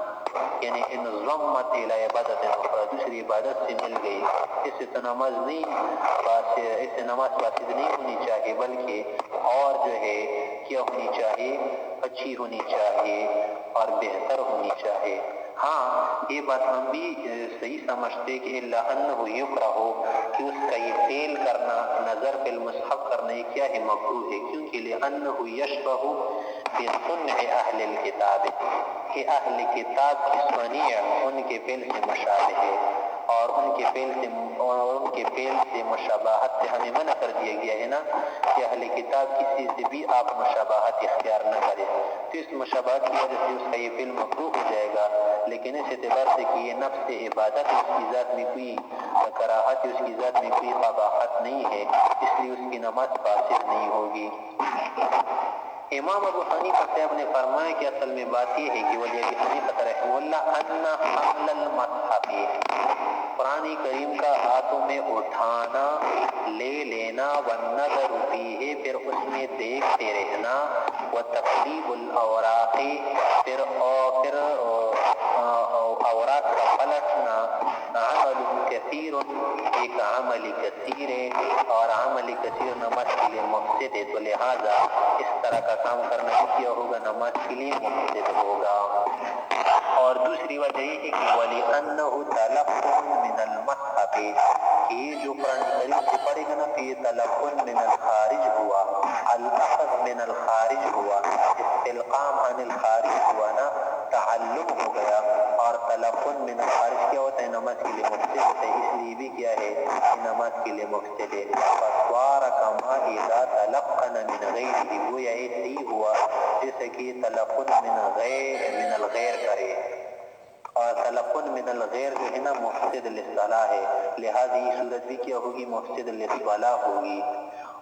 یعنی ان ضمت الی عبادت اخرى، دوسری عبادت سے مل گئی، اس سے تو نماز نہیں اس سے نماز فاسد نہیں ہونی چاہیے، بلکہ اور جو ہے کیا ہونی چاہیے، اچھی ہونی چاہیے اور بہتر ہونی چاہیے۔ ہاں یہ بات ہم بھی صحیح سمجھتے کہ الا انہ یکرہ، کہ اس کا یہ فعل کرنا، نظر فی المصحف کرنا، یہ کیا ہے مکروہ ہے، کیونکہ لانہ یشبہ بصنع اہل الکتاب، کہ اہل کتاب کی صنیع ان کے فعل سے مشابہ ہے، اور ان کے فعل سے مشابہت سے ہمیں منع کر دیا گیا ہے نا کہ اہل کتاب کسی سے بھی آپ مشابہت اختیار نہ کریں، تو اس مشابہت کی وجہ سے اس کا یہ فعل مکروہ ہو جائے گا، لیکن اس اعتبار سے کہ یہ نفس عبادت، اس کی ذات میں کوئی کراہت، اس کی ذات میں کوئی قباحت نہیں ہے، اس لیے اس کی نماز فاسد نہیں ہوگی۔ امام ابو حنیفہ صاحب نے فرمایا کہ اصل میں بات یہ ہے کہ ولی ابی حنیفہ رحمہ اللہ ان حمل المصحف، قرآن کریم کا ہاتھوں میں اٹھانا، لے لینا، والنظر فیہ، پھر اس میں دیکھتے رہنا، وتقلیب الاوراق، پھر اوراق کا پلٹنا، عمل کثیر، ایک عمل کثیر ہے، اور عمل کثیر نماز کے لیے مفسد ہے، تو لہذا اس طرح کا کام کرنا کیا ہوگا، نماز کے لیے مفسد ہوگا۔ اور دوسری وجہ یہ ہے کہ وَلِأَنَّهُ تَلَقٌ مِّنَ الْمَصْحَفِ، کہ یہ جو قرآن کریم سے پڑھے گا نا تو یہ تلقن من الخارج ہوا، الاخذ من الخارج ہوا، استلقام عن الخارج ہوا نا، تعلم ہو گیا، اور تلقن من الخارج کیا ہوتا ہے، نماز کے لیے مفسد ہوتا ہے، اس لیے بھی کیا ہے کہ نماز کے لیے مفسد ہے۔ فَصْوَارَ كَمَا إِذَا تَلَقَّنَ مِنْ غَيْرِهِ، گویا ایسے ہی ہوا جیسے کہ تلقن من الغیر کرے، اور تلقن من الغیر جو ہے نا مفسد للصلاح ہے، لہذا یہ صورت بھی کیا ہوگی، مفسد للصلاح ہوگی۔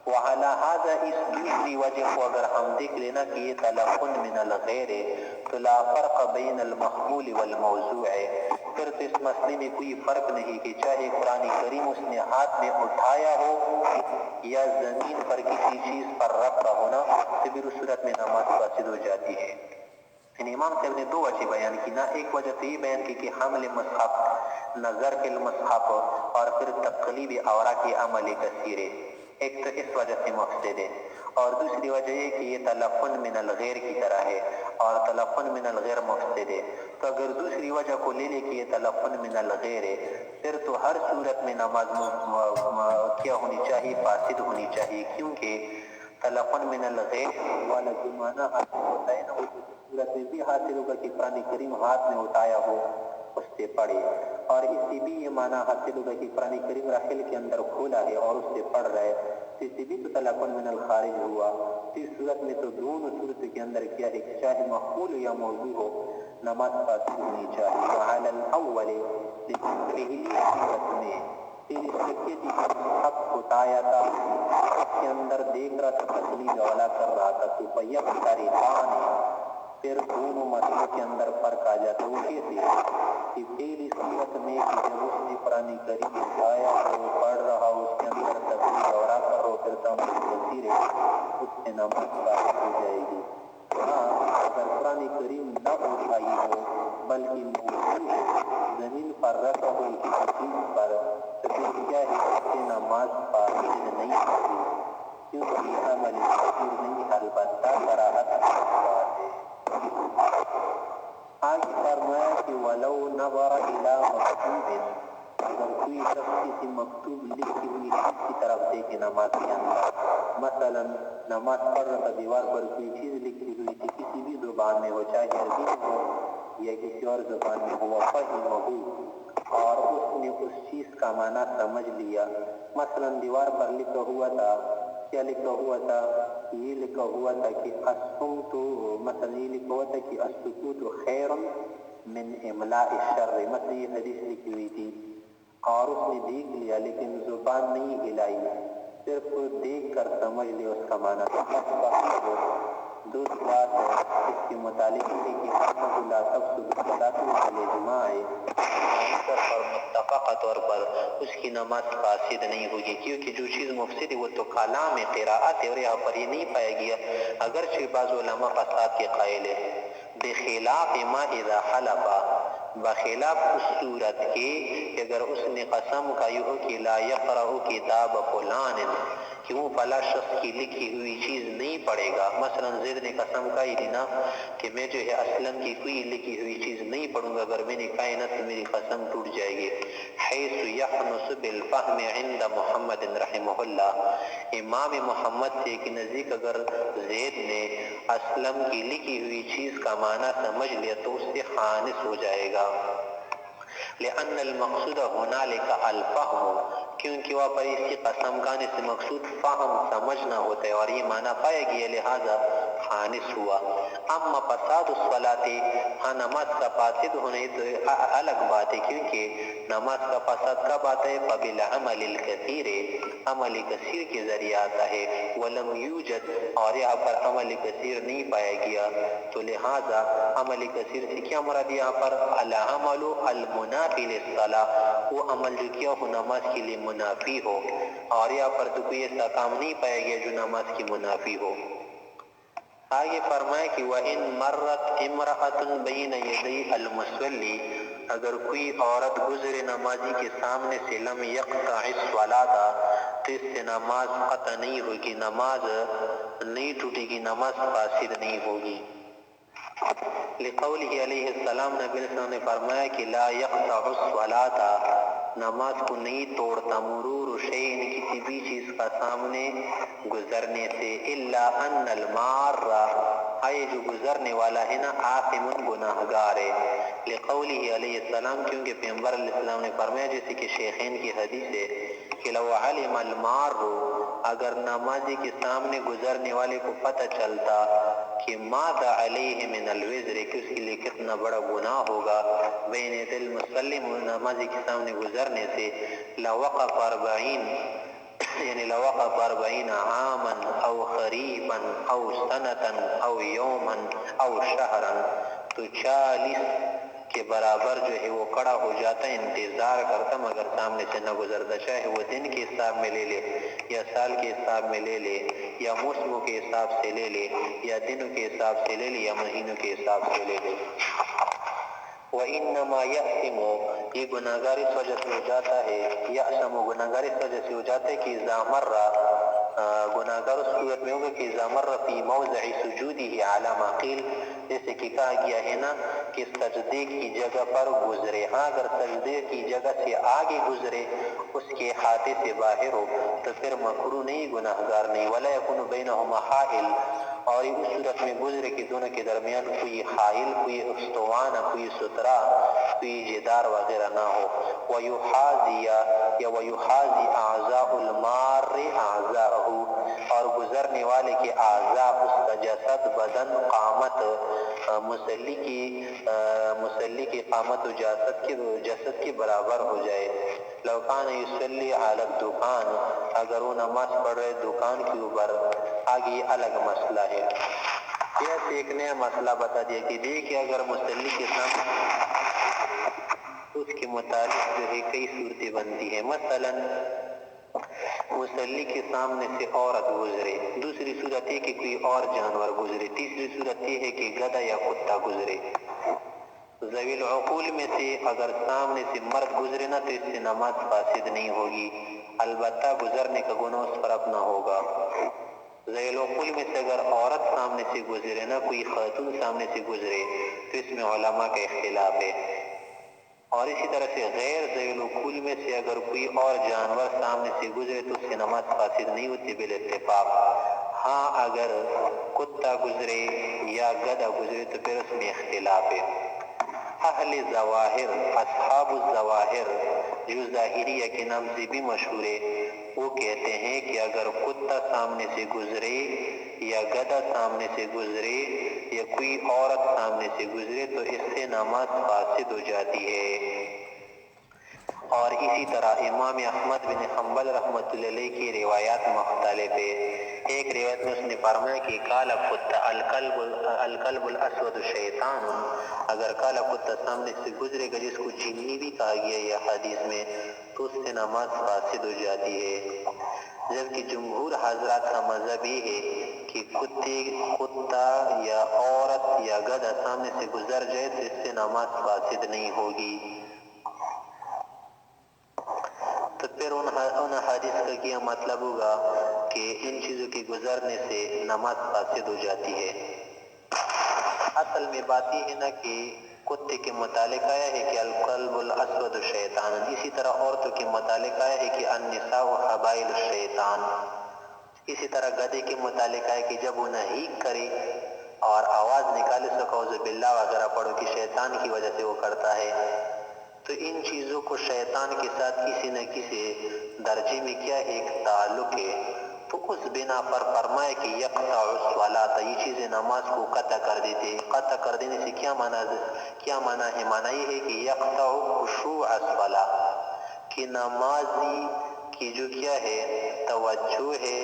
وعلى هذا اس دوسری وجہ کو اگر ہم دیکھ لینا کہ یہ تلقن من الغیر تو لا فرق بین المحمول والموضوع ہے، پھر تو اس مسئلے میں کوئی فرق نہیں کہ چاہے قرآن کریم اس نے ہاتھ میں اٹھایا ہو یا زمین پر کسی چیز پر رکھا ہونا، تو پھر اس صورت میں نماز فاسد ہو جاتی ہے۔ یعنی امام صاحب نے دو وجہ بیان کی، نہ ایک وجہ تو یہ بیان کی کہ حمل مصحف، نظر کے المصحف اور پھر تقلیب اوراق عمل کثیر، ایک تو اس وجہ سے مفسد ہے، اور دوسری وجہ یہ کہ یہ تلقن من الغیر کی طرح ہے اور تلقن من الغیر مفسد ہے۔ تو اگر دوسری وجہ کو لے لے کہ یہ تلقن من الغیر ہے، پھر تو ہر صورت میں نماز کیا ہونی چاہیے؟ فاسد ہونی چاہیے، کیونکہ تلقن من الغیر والا جو معنی حاصل ہوتا ہے نا، وہ صورت میں بھی حاصل ہوگا کہ قرآن کریم ہاتھ میں اٹھایا ہو اس سے پڑھے، اور اس سے بھی یہ معنی حاصل ہوگا کہ قرآن کریم رحل کے اندر کھولا ہے اور اس سے پڑھ رہا ہے، اس سے بھی تو تلقن من الخارج ہوا۔ اس صورت میں تو دونوں صورت کے اندر کیا ہے کہ چاہے مقبول یا موضوع ہو، نماز فاسد ہونی چاہیے۔ وعلی الاول، لیکن پہلی صورت میں تیری سکیت کی حق اٹھایا تھا، اس کے اندر دیکھ رہا تھا، تقلید اولا کر رہا تھا، تو فیق تاریخان ہے، پھر دونوں مسئلوں کے اندر فرق آ جاتا ہے۔ وہ کیسے کہ پہلی صورت میں کہ جب اس نے قرآن کریم اٹھایا ہو، پڑھ رہا ہو، اس کے اندر تقلید اولا کر رہا ہو، پھر تمام کثیر ہے، اس سے نماز فاسد ہو جائے گی۔ ہاں، اگر قرآن کریم نہ اٹھائی ہو بلکہ موضوع ہو، زمین پر رکھا ہو کسی چیز پر، تو پھر کیا ہے اس سے نماز فاسد نہیں ہوگی، کیونکہ یہ عمل کثیر نہیں، البتہ کراہت بات ہے۔ آگے فرمایا کہ وَلَوْ نَظَرَ إِلَىٰ مَكْتُوبٍ، اگر کوئی شخص کسی مکتوب لکھی ہوئی چیز کی طرف دیکھے نماز کے اندر، مثلا نماز پڑھ رہا تھا، دیوار پر کوئی چیز لکھی ہوئی تھی کسی بھی زبان میں ہو، چاہے عربی میں ہو یا کسی اور زبان میں ہو، فَهِمَهُ، اور اس نے اس چیز کا معنی سمجھ لیا۔ مثلا دیوار پر لکھا ہوا تھا، کیا لکھا ہوا تھا؟ یہ لکھا ہوا تھا کہ الصمت، مثلا یہ لکھا ہوا تھا کہ السکوت خیر من املاء الشر، مثلا یہ حدیث لکھی ہوئی تھی اور اس نے دیکھ لیا لیکن زبان نہیں ہلائی، صرف دیکھ کر سمجھ لیا اس کا معنی۔ دوسری بات اس کے متعلق ہے کہ احمد لا تفسد الصلاۃ بالاجماع، پر متفقہ طور پر اس کی نماز فاسد نہیں ہوگی، کیونکہ جو چیز مفسد ہے وہ تو کلام قراءت ہے، اور یہاں پر یہ نہیں پایا گیا، اگرچہ بعض علماء فساد کے قائل ہے، بخلاف ما اذا حلف، بخلاف اس صورت کے کہ اگر اس نے قسم کھائی ہو کہ لا یقرأ کتاب فلان، کہ وہ فلاں شخص کی لکھی ہوئی چیز نہیں پڑھے گا۔ مثلا زید نے قسم کھائی تھی نا کہ میں جو ہے اسلم کی کوئی لکھی ہوئی چیز نہیں پڑھوں گا، اگر میں نے کہا نا تو میری قسم ٹوٹ جائے گی۔ حیث یحنس بالفہم عند محمد رحمہ اللہ، امام محمد سے کہ نزدیک اگر زید نے اسلم کی لکھی ہوئی چیز کا معنی سمجھ لیا تو اس سے خانس ہو جائے گا، لأن المقصود هنالك الفهم، کیونکہ وہاں پر اس کی قسم کھانے سے مقصود فہم سمجھنا ہوتا ہے، اور یہ معنی پایا گیا لہذا خانس ہوا۔ اما فساد الصلاۃ، ہاں نماز کا فاسد ہونے تو الگ بات ہے، کیونکہ نماز کا فساد کب آتا ہے؟ فبالعمل الکثیر، عمل کثیر کے ذریعے آتا ہے، ولم یوجد، اور یہاں پر عمل کثیر نہیں پایا گیا، تو لہذا عمل کثیر سے کیا مراد یہاں پر؟ العمل المنافی للصلاۃ، وہ عمل جو کیا ہو نماز کے لیے منافی ہو، اور یہاں پر تو کوئی ایسا کام نہیں پایا گیا جو نماز کی منافی ہو۔ آگے فرمائے کہ وَإِن مَرَّتْ امْرَأَةٌ بَيْنَ يَدَيْ الْمُصَلِّ، اگر کوئی عورت گزرے نمازی کے سامنے سے، لم يقطع الصلاۃ، تو اس سے نماز قطع نہیں ہوگی، نماز نہیں ٹوٹے گی، نماز فاسد نہیں ہوگی۔ لقولہ علیہ السلام، نبی علیہ السلام نے فرمایا کہ لا یقطع الصلاۃ، نماز کو نہیں توڑتا، مرور شیء، کسی بھی چیز کا سامنے گزرنے سے، الا ان المار، آئے جو گزرنے والا ہے نا، آثم، گناہگار ہے۔ لقولہ علیہ السلام، کیونکہ پیغمبر علیہ السلام نے فرمایا، جیسے کہ شیخین کی حدیث ہے کہ لو علم المار، اگر نمازی کے سامنے گزرنے والے کو پتہ چلتا کہ ماذا علیہ من الوزر، کہ اس کے لیے کتنا بڑا گناہ ہوگا، بین دل مسلم، نمازی کے سامنے گزرنے سے، لوقف 40، یعنی لوقف 40 عاما او خریفا او سنتا او یوما او شہرا، تو 40 کے برابر جو ہے وہ کھڑا ہو جاتا، انتظار کرتا مگر سامنے سے نہ گزرتا، چاہے وہ دن کے حساب میں لے لے یا سال کے حساب میں لے لے یا موسموں کے حساب سے لے لے یا دنوں کے حساب سے لے لے یا مہینوں کے حساب سے لے لے۔ وَإِنَّمَا يَأْثِمُ، یہ گناہگار اس وجہ سے ہو جاتا ہے، یأثم گناہگار اس وجہ سے ہو جاتا ہے کہ اذا مر، گناہگار اس صورت میں ہوگا کہ اذا مر فی موضع سجودہ علی ما قیل، جیسے کہ کہا گیا ہے نا کہ سجدے کی جگہ پر گزرے، ہاں اگر سجدے کی جگہ سے آگے گزرے، اس کے احاطے سے باہر ہو تو پھر مکروہ نہیں، گناہگار نہیں۔ ولا یکون بینہما حائل، اور اس صورت میں گزرے کہ دونوں کے درمیان کوئی حائل، کوئی استوانہ، کوئی سترا، کوئی جدار وغیرہ نہ ہو۔ وَيُحَاذِيَ یا وَيُحَاذِي أَعْضَاءُ الْمَارِّ أَعْضَاءَهُ، اور گزرنے والے کے اعضاء، اس کا جسد، بدن، قامت، مصلی کی قامت و جسد کے برابر ہو جائے۔ لو کان یصلی علی الدکان، اگر وہ نماز پڑھ رہے دکان کے اوپر، آگے یہ الگ مسئلہ ہے۔ یہ ایک نیا مسئلہ بتا دیا کہ دیکھیں اگر مصلی کے سامنے اس کے متعلق جو ہے کئی صورتیں بنتی ہیں، مثلا مصلی کے سامنے سے عورت گزرے، دوسری صورت یہ کہ کوئی اور جانور گزرے، تیسری صورت یہ ہے کہ گدھا یا کتا گزرے۔ ذوی العقول میں سے اگر سامنے سے مرد گزرے نا تو اس سے نماز فاسد نہیں ہوگی، البتہ گزرنے کا گناہ اس پر اپنا ہوگا۔ ذوی العقول میں سے اگر عورت سامنے سے گزرے نا، کوئی خاتون سامنے سے گزرے تو اس میں علماء کا اختلاف ہے۔ اور اسی طرح سے غیر ذوی العقول میں سے اگر کوئی اور جانور سامنے سے گزرے تو اس سے نماز فاسد نہیں ہوتی بالاتفاق۔ ہاں اگر کتا گزرے یا گدھا گزرے تو پھر اس میں اختلاف ہے۔ اہل ظواہر، اصحاب الظواہر، جو ظاہریہ کے نام سے بھی مشہور ہے، وہ کہتے ہیں کہ اگر کتا سامنے سے گزرے یا گدھا سامنے سے گزرے یا کوئی عورت سامنے سے گزرے تو اس سے نماز فاسد ہو جاتی ہے۔ اور اسی طرح امام احمد بن حنبل رحمۃ اللہ علیہ کی روایات مختلف ہے۔ ایک روایت میں اس نے فرمایا کہ کالا کتا الکلب الاسود شیطان، اگر کالا کتا سامنے سے گزرے گا جس کو جنی بھی کہا گیا ہے حدیث میں، تو اس سے نماز فاسد ہو جاتی ہے۔ جبکہ جمہور حضرات کا مذہب یہ ہے کہ کتا یا عورت یا گدھا سامنے سے گزر جائے تو اس سے نماز فاسد نہیں ہوگی۔ تو پھر ان حدیث کا کیا مطلب ہوگا کہ ان چیزوں کے گزرنے سے نماز فاسد ہو جاتی ہے۔ اصل میں بات یہ ہے نا کہ کتے کے متعلق آیا ہے کہ الکلب الاسود شیطان، اسی طرح عورتوں کے متعلق آیا ہے کہ النساء حبائل الشیطان، اسی طرح گدھے کے متعلق آیا کہ جب وہ نہیق کرے اور آواز نکالے سکوز باللہ وغیرہ پڑھو کہ شیطان کی وجہ سے وہ کرتا ہے، تو ان چیزوں کو شیطان کے ساتھ کسی نہ کسی درجے میں کیا ایک تعلق ہے، تو اس بنا پر فرمائے کہ یقطع الصلاۃ، یہ چیزیں نماز کو قطع کر دیتے۔ قطع کر دینے سے کیا معنی ہے؟ معنی یہ ہے کہ یقطع خشوع الصلاۃ، کہ نمازی کی جو کیا ہے توجہ ہے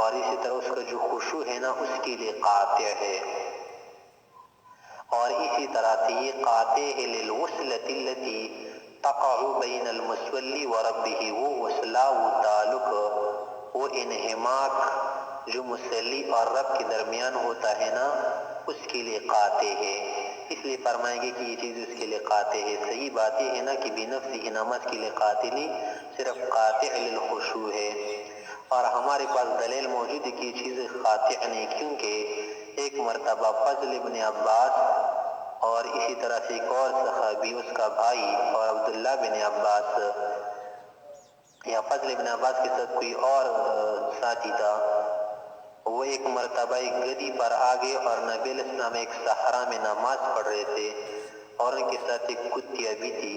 اور اسی طرح اس کا جو خشوع ہے نا اس کے لیے قاطع ہے۔ اور اسی طرح سے یہ قاطع ہے للوصلۃ التي تقع بین المصلی وربہ، وہ وصلہ، وہ تعلق، وہ انہماک جو مصلی اور رب کے درمیان ہوتا ہے نا اس کے لیے قاطع ہے۔ اس لیے فرمائیں گے کہ یہ چیز اس کے لیے قاطع ہے۔ صحیح بات یہ ہے نا کہ بنفسہ نماز کے لیے قاطع نہیں، صرف قاطع للخشوع ہے۔ اور ہمارے پاس دلیل موجود ہے کہ یہ چیز قاطع نہیں، کیونکہ ایک مرتبہ فضل ابن عباس اور اسی طرح سے ایک اور صحابی اس کا بھائی اور عبداللہ بن عباس یا فضل ابن عباس کے ساتھ کوئی اور ساتھی تھا، وہ ایک مرتبہ ایک گدی پر آگے اور نبی علیہ السلام ایک صحرا میں نماز پڑھ رہے تھے اور ان کے ساتھ ایک کتیا بھی تھی،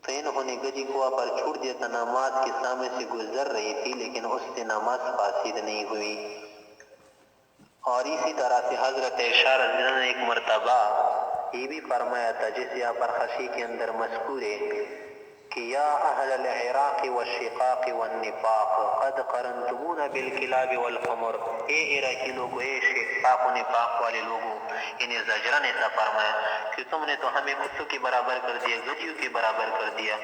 تو انہوں نے گدی کو وہاں پر چھوڑ دیا تھا، نماز کے سامنے سے گزر رہی تھی لیکن اس سے نماز فاسد نہیں ہوئی۔ اور اسی طرح سے حضرت عائشہ رضی اللہ عنہا نے ایک مرتبہ یہ بھی فرمایا تھا، جیسے یہاں پر خشی کے اندر مذکور ہے کہ یا اہل العراق والشقاق والنفاق قد قرنتمون بالکلاب والخمر، اے عراقی لوگو، اے شقاق و نفاق والے لوگوں، انہیں زجرن ایسا فرمایا کہ تم نے تو ہمیں کتوں کے برابر کر دیا، گدیوں کے برابر کر دیا۔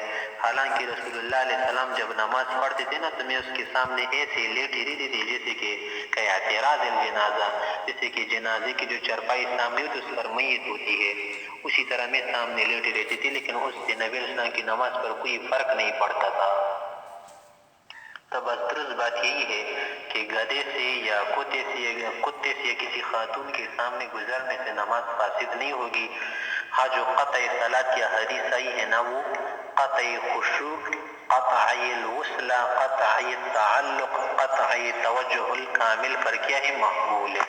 حالانکہ رسول اللہ علیہ السلام جب نماز پڑھتے تھے نا تو میں اس کے سامنے ایسے لیٹی رہتی تھی جیسے کہ اعتراض الجنازہ، جیسے کہ جنازے کی جو چرپائی سامنے ہوتی اس پر میت ہوتی ہے، اسی طرح میں سامنے لیٹی رہتی تھی، لیکن اس سے نبی علیہ السلام کی نماز پر کوئی فرق نہیں پڑتا تھا۔ تو بس درست بات یہی ہے کہ گدھے سے یا کتے سے یا کسی خاتون کے سامنے گزرنے سے نماز فاسد نہیں ہوگی۔ ہاں جو قطع صلاۃ کی حدیث آئی ہے نا، وہ قطع خشوع، قطع الوصلہ، قطع التعلق، قطع توجہ الکامل پر کیا ہے؟ مقبول ہے۔